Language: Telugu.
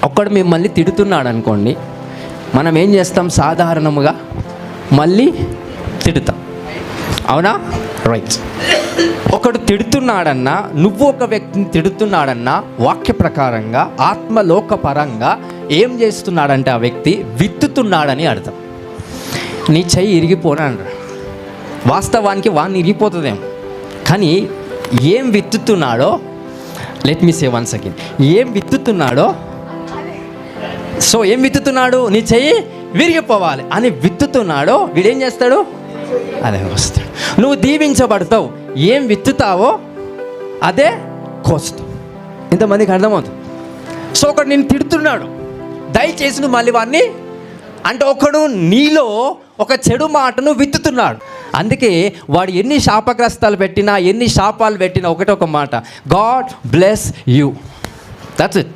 ఒక్కడు మిమ్మల్ని తిడుతున్నాడు అనుకోండి, మనం ఏం చేస్తాం? సాధారణముగా మళ్ళీ తిడతాం, అవునా? రైట్. ఒకడు తిడుతున్నాడన్నా, నువ్వు ఒక వ్యక్తిని తిడుతున్నాడన్నా, వాక్య ప్రకారంగా ఆత్మలోకపరంగా ఏం చేస్తున్నాడంటే ఆ వ్యక్తి విత్తుతున్నాడని అర్థం. నీ చెయ్యి ఇరిగిపోనాడు, వాస్తవానికి వాడిని ఇరిగిపోతుందేమో, కానీ ఏం విత్తుతున్నాడో, let me say once again, ఏం విత్తుతున్నాడో, సో ఏం విత్తుతున్నాడు? నీ చెయ్యి విరిగిపోవాలి అని విత్తుతున్నాడో వీడేం చేస్తాడు? అదే వస్తాడు. నువ్వు దీవించబడతావు, ఏం విత్తుతావో అదే కోస్తావు. ఇంతమందికి అర్థమవుతుంది. సో ఒకడు నేను తిడుతున్నాడు, దయచేసి నువ్వు మళ్ళీ వాడిని అంటే, ఒకడు నీలో ఒక చెడు మాటను విత్తుతున్నాడు. అందుకే వాడు ఎన్ని శాపగ్రస్తాలు పెట్టినా, ఎన్ని శాపాలు పెట్టినా ఒకటే ఒక మాట, God bless you, that's it.